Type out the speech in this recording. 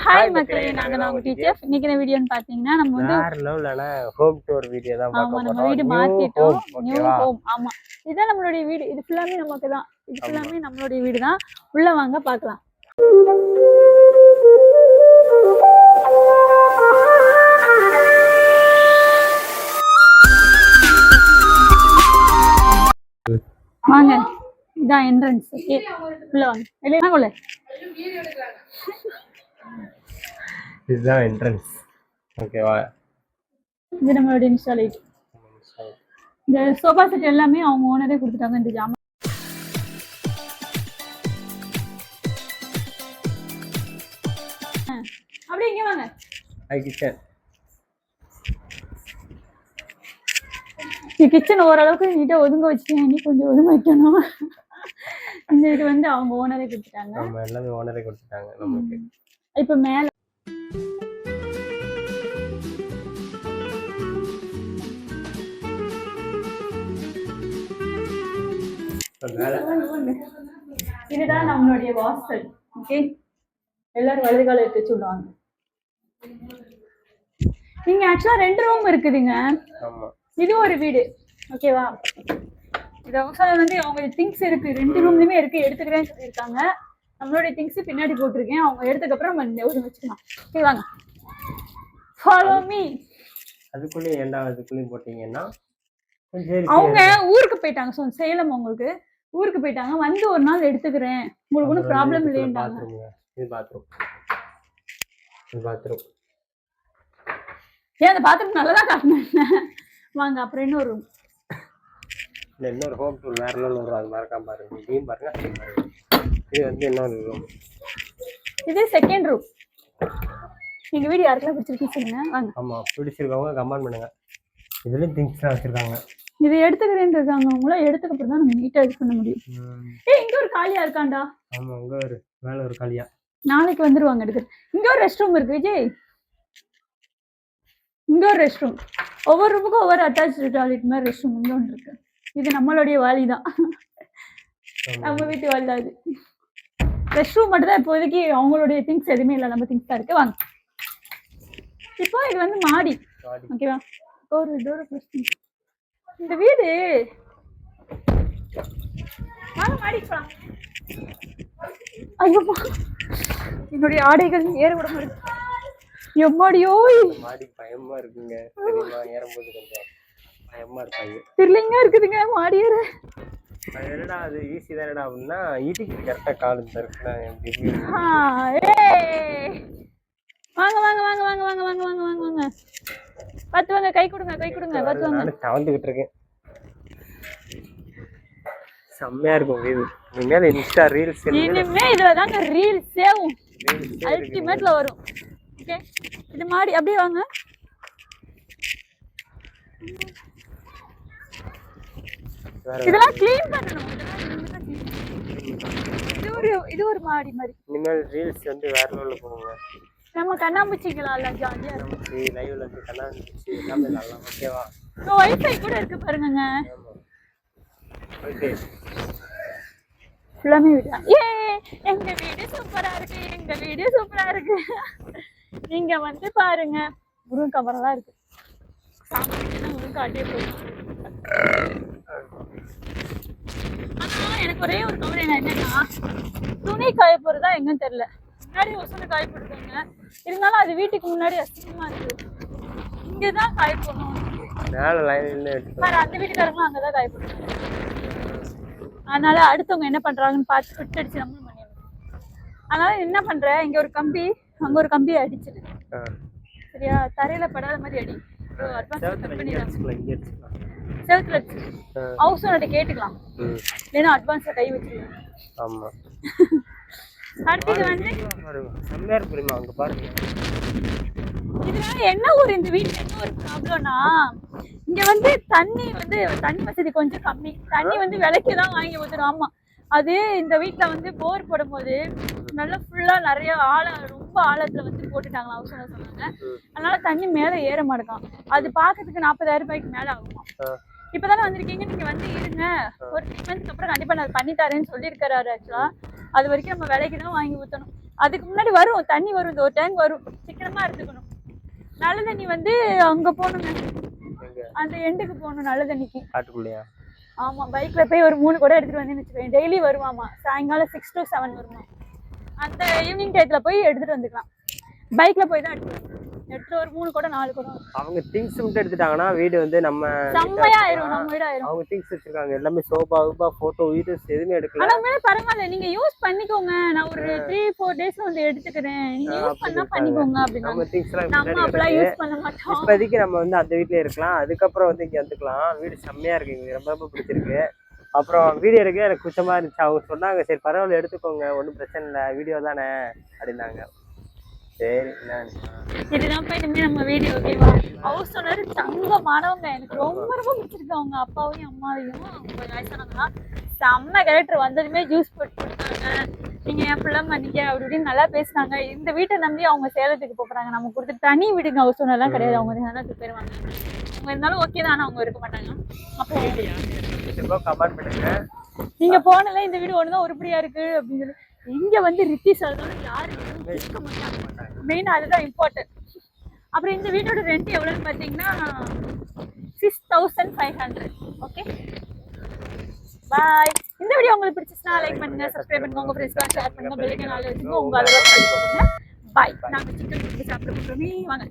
Hi மக்களே, நான் உங்க டீச்சர். இன்னைக்கு என்ன வீடியோன்னு பாத்தீங்கன்னா நம்ம வந்து வேற லெவலான ஹோம் டூர் வீடியோ தான் பார்க்க போறோம். நம்ம வீடு மாத்திட்டோம். New home. ஆமா, இதுதான் நம்மளுடைய வீடு. இது ஃபுல்லாமே நமக்கு தான். இது ஃபுல்லாமே நம்மளுடைய வீடு தான். உள்ள வாங்க பார்க்கலாம். வாங்க, இதான் என்ட்ரன்ஸ். ஓகே, உள்ள வாங்க. வெளிய வாங்க. உள்ள இதுதான் என்ட்ரன்ஸ். ஓகேவா? இது நம்மளோட இன்ஸ்டாலேட். இந்த சோஃபா செட் எல்லாமே அவங்க ஓனரே கொடுத்துட்டாங்க. இந்த ஜாமான் அப்படியே இங்க வாங்க. கிச்சன். கிச்சன் ஓரளவுக்கு நீட்டா ஒதுங்க வச்சுட்டேன். நீ கொஞ்சம் ஒதுங்க வைக்கணும். இந்த இது வந்து அவங்க ஓனரே கொடுத்துட்டாங்க. நம்ம எல்லாமே ஓனரே கொடுத்துட்டாங்க நமக்கு. இப்போ மேல இதுதான் நம்மளுடைய வாசல். ஓகே, எல்லாரும் வலது கால எடுத்து சொல்லுவாங்க. நீங்க ஆக்சுவலா 2 ரூம் இருக்குதுங்க. இது ஒரு வீடு. ஓகேவா? இது அவங்க வந்து அவங்க திங்ஸ் இருக்கு 2 ரூம்லயுமே இருக்கு. எடுத்துக்கிறேன்னு சொல்லியிருக்காங்க. நம்மளுடைய திங்ஸ் பின்னாடி போட்டிருக்கேன். அவங்க எடுத்துக்கு அப்புறம் நம்ம ஒதுங்க வச்சுக்கலாம். ஓகே, வாங்க, ஃபாலோ மீ. அதுக்குள்ளே அதுக்குள்ளே போட்டீங்கன்னா அவங்க ஊருக்கு போயிட்டாங்க. சேலம் அவங்களுக்கு ஊருக்கு போயிட்டாங்க. வந்து ஒரு நாள் எடுத்துக்கிறேன், உங்களுக்கு ஒன்றும் ப்ராப்ளம் இல்லைன்றாங்க. இது பாத்ரூம். ஏன் அந்த பாத்ரூம் நல்லதா காட்டினேன். வாங்க, அப்புறம் இன்னொரு ரூம். இன்னொரு ஹோம் டூர் வேற லெவல் வரும். அது மறக்காம பாருங்க. இதையும் பாருங்க. இது வந்து இன்னொரு ரூம். இது செகண்ட் ரூம். எங்க வீடு யாருக்கெல்லாம் பிடிச்சிருக்கு சொல்லுங்க. வாங்க. ஆமா, பிடிச்சிருக்கவங்க கமெண்ட் பண்ணுங்க. இதுலயும் திங்ஸ்லாம் வச்சிருக்காங்க. இது எடுத்துக்கிறேன்னு இருக்காங்க. அவங்கள எடுத்துக்க அப்புறம் தான் நம்ம நீட்டா இது பண்ண முடியும். இங்க ஒரு காலியா இருக்காண்டா. ஆமா, இங்க ஒரு மேல ஒரு காலியா. நாளைக்கு வந்துருவாங்க எடுக்க. இங்க ஒரு ரெஸ்ட் ரூம் இருக்கு விஜய். இங்க ஒரு ரெஸ்ட் ரூம். ஒவ்வொரு ரூமுக்கும் ஒவ்வொரு அட்டாச்சு டாய்லெட் மாதிரி ரெஸ்ட் ரூம் இங்க ஒன்று இருக்கு. இது நம்மளுடைய வாலி தான். நம்ம வீட்டு வாலி தான் இது. ரெஸ்ட் ரூம் மட்டும் தான் இப்போதைக்கு. அவங்களுடைய திங்ஸ் எதுவுமே இல்லை, நம்ம திங்ஸ் தான் இருக்கு. வாங்க. இப்போ இது வந்து மாடி. ஓகேவா? ஒரு டோர் க்ளோஸ். இந்த வீடு வாங்க மாடிக்கு போலாம். ஐயோ, என்னுடைய ஆடைகள் ஏற விட முடியும். எம்மாடியோ, மாடி பயமா இருக்குங்க. தெரியுமா? ஏறும்போது கொஞ்சம் பயமா இருக்காங்க. திரில்லிங்கா இருக்குதுங்க மாடி ஏற. என்னடா அது ஈஸி தானடா அப்படின்னா ஈட்டிக்கு கரெக்டா கால் தருக்குனா எப்படி? வாங்க வாங்க வாங்க வாங்க வாங்க வாங்க வாங்க வாங்க வாங்க. பார்த்து வாங்க. கை கொடுங்க, கை கொடுங்க. பார்த்து வாங்க. நான் தவந்துகிட்டு இருக்கேன். செம்மையா இருக்கும் வீடு. இனிமேல் இன்ஸ்டா ரீல்ஸ் இனிமே இதுல தாங்க ரீல்ஸ் சேவும் அல்டிமேட்ல வரும். ஓகே, இது மாடி. அப்படியே வாங்க. இதெல்லாம் க்ளீன் பண்ணணும். இது ஒரு மாடி மாதிரி. இனிமேல் ரீல்ஸ் வந்து வேற லெவல்ல போகுங்க. நம்ம கண்ணாம்பூச்சிக்கலாம் இல்ல, ஜாலியா இருக்கும். லைவ்ல வந்து கண்ணாம்பூச்சி எல்லாமே நல்லா. ஓகேவா? வைஃபை கூட இருக்கு பாருங்க. ஓகே, ஃபுல்லாமே வீடு. எங்க வீடு சூப்பரா இருக்கு. எங்க வீடு சூப்பரா இருக்கு. நீங்க வந்து பாருங்க. முருகன் கவரெல்லாம் இருக்கு. முருகன் காட்டியே போயிடும். ஆனா எனக்கு ஒரே ஒரு கவர் என்னன்னா, துணி காய போறதா எங்கன்னு தெரியல. முன்னாடி ஒசனை காய போட்டுருக்காங்க. இருந்தாலும் அது வீட்டுக்கு முன்னாடி அசிங்கமா இருக்கு. இங்கதான் காய போடணும். அந்த வீட்டுக்காரங்களும் அங்கதான் காய போட்டுருக்காங்க. அதனால அடுத்தவங்க என்ன பண்றாங்கன்னு பார்த்து ஃபிட் அடிச்சு நம்மளும் பண்ணிடணும். அதனால என்ன பண்றேன், இங்க ஒரு கம்பி, அங்க ஒரு கம்பியை அடிச்சிடு. சரியா? தரையில படாத மாதிரி அடி. செவத்துல ஹவுஸ் ஓனர்ட்ட கேட்டுக்கலாம். இல்லைன்னா அட்வான்ஸா கை வச்சிருக்கேன். ஆமா. அடுத்தது வந்து செம்மையா இருக்கு. அங்க பாருங்க. இதனால என்ன ஒரு இந்த வீட்டுல என்ன ஒரு ப்ராப்ளம்னா, இங்க வந்து தண்ணி வசதி கொஞ்சம் கம்மி. தண்ணி வந்து விலைக்கு தான் வாங்கி ஊத்துறோம். ஆமா, அது இந்த வீட்டுல வந்து போர் போடும்போது நல்லா ஃபுல்லா நிறைய ரொம்ப ஆழத்துல வந்து போட்டுட்டாங்களா ஹவுஸ் ஓனர் சொன்னாங்க. அதனால தண்ணி மேல ஏற மாட்டேங்கான். அது பாக்கிறதுக்கு 40,000 ரூபாய்க்கு மேல ஆகுமா. இப்பதானே வந்திருக்கீங்க, நீங்க வந்து இருங்க, ஒரு 6 மந்த்ஸ்க்கு அப்புறம் கண்டிப்பா நான் பண்ணி தரேன்னு சொல்லியிருக்காரு. ஆக்சுவலா அது வரைக்கும் நம்ம விலைக்கு தான் வாங்கி ஊற்றணும். அதுக்கு முன்னாடி வரும் தண்ணி வரும், இந்த ஒரு டேங்க் வரும், சிக்கனமா எடுத்துக்கணும். நல்ல தண்ணி வந்து அங்க போகணுங்க, எங்க அந்த எண்டுக்கு போகணும் நல்ல தண்ணிக்கு. காட்டுக்குள்ளையா? ஆமா, பைக்ல போய் ஒரு 3 கூட எடுத்துட்டு வந்து வச்சுக்கோங்க. டெய்லி வருவாமா, சாயங்காலம் 6 to 7 வருமா. அந்த ஈவினிங் டயத்துல போய் எடுத்துட்டு வந்துக்கலாம். பைக்ல போய் தான் எடுத்துட்டு ஒரு 3 கூட 4 கூட. அவங்க திங்ஸ் மட்டும் எடுத்துட்டாங்கன்னா வீடு வந்து நம்ம செம்மையா ஆயிரும், நம்ம வீடு ஆயிரும். அவங்க திங்ஸ் வச்சிருக்காங்க எல்லாமே, சோபா போட்டோ வீடியோஸ் எதுவுமே எடுக்கல. ஆனா மேல பரவாயில்ல, நீங்க யூஸ் பண்ணிக்கோங்க. நான் ஒரு 3-4 டேஸ்ல வந்து எடுத்துக்கிறேன், நீங்க யூஸ் பண்ணா பண்ணிக்கோங்க அப்படின்னா. நம்ம திங்ஸ் எல்லாம் நம்ம அப்பலாம் யூஸ் பண்ண மாட்டோம். இப்போதைக்கு நம்ம வந்து அந்த வீட்லயே இருக்கலாம், அதுக்கப்புறம் வந்து இங்க வந்துக்கலாம். வீடு செம்மையா இருக்கு, எங்களுக்கு ரொம்ப ரொம்ப பிடிச்சிருக்கு. அப்புறம் வீடியோ எடுக்க எனக்கு குச்சமா இருந்துச்சு. அவங்க சொன்னாங்க சரி பரவாயில்ல எடுத்துக்கோங்க, ஒன்றும் பிரச்சனை இல்லை, வீடியோ தானே அப்படின்னாங்க. சரி இதுதான் போய் இனிமே நம்ம வீடியோ. ஓகேவா? ஹவுஸ் ஓனர் தங்கமானவங்க, எனக்கு ரொம்ப ரொம்ப பிடிச்சிருக்கு. அவங்க அப்பாவையும் அம்மாவையும், அவங்க வயசானவங்க செம்ம கேரக்டர். வந்ததுமே ஜூஸ் போட்டு கொடுத்தாங்க, நீங்க என் பிள்ளை மன்னிக்க அப்படி இப்படின்னு நல்லா பேசினாங்க. இந்த வீட்டை நம்பி அவங்க சேலத்துக்கு போறாங்க. நம்ம கொடுத்து தனி வீடுங்க, ஹவுஸ் ஓனர்லாம் கிடையாது, அவங்க சேலத்துக்கு போயிருவாங்க. அவங்க இருந்தாலும் ஓகே தான், அவங்க இருக்க மாட்டாங்க. அப்போ கமெண்ட் பண்ணுங்க, நீங்க போனல இந்த வீடு ஒண்ணுதான் உருப்படியா இருக்கு அப்படின்னு சொல்லி. இங்க வந்து ரித்தி சொல்றதும் யாரும் இருக்க மாட்டாங்க, மெயினா அதுதான் இம்பார்ட்டன்ட். அப்புறம் இந்த வீட்டோட ரெண்ட் எவ்வளவுன்னு பாத்தீங்கன்னா 6500. Okay bye. இந்த வீடியோ உங்களுக்கு பிடிச்சிச்சுன்னா லைக் பண்ணுங்க, சப்ஸ்கிரைப் பண்ணுங்க, உங்க ஃப்ரெண்ட்ஸ்க்கு ஷேர் பண்ணுங்க, பெல் ஐகான் ஆல் வச்சுங்க, உங்க அளவுக்கு பாய். நாங்க சிக்கன் சாப்பிட போறோமே, வாங்க.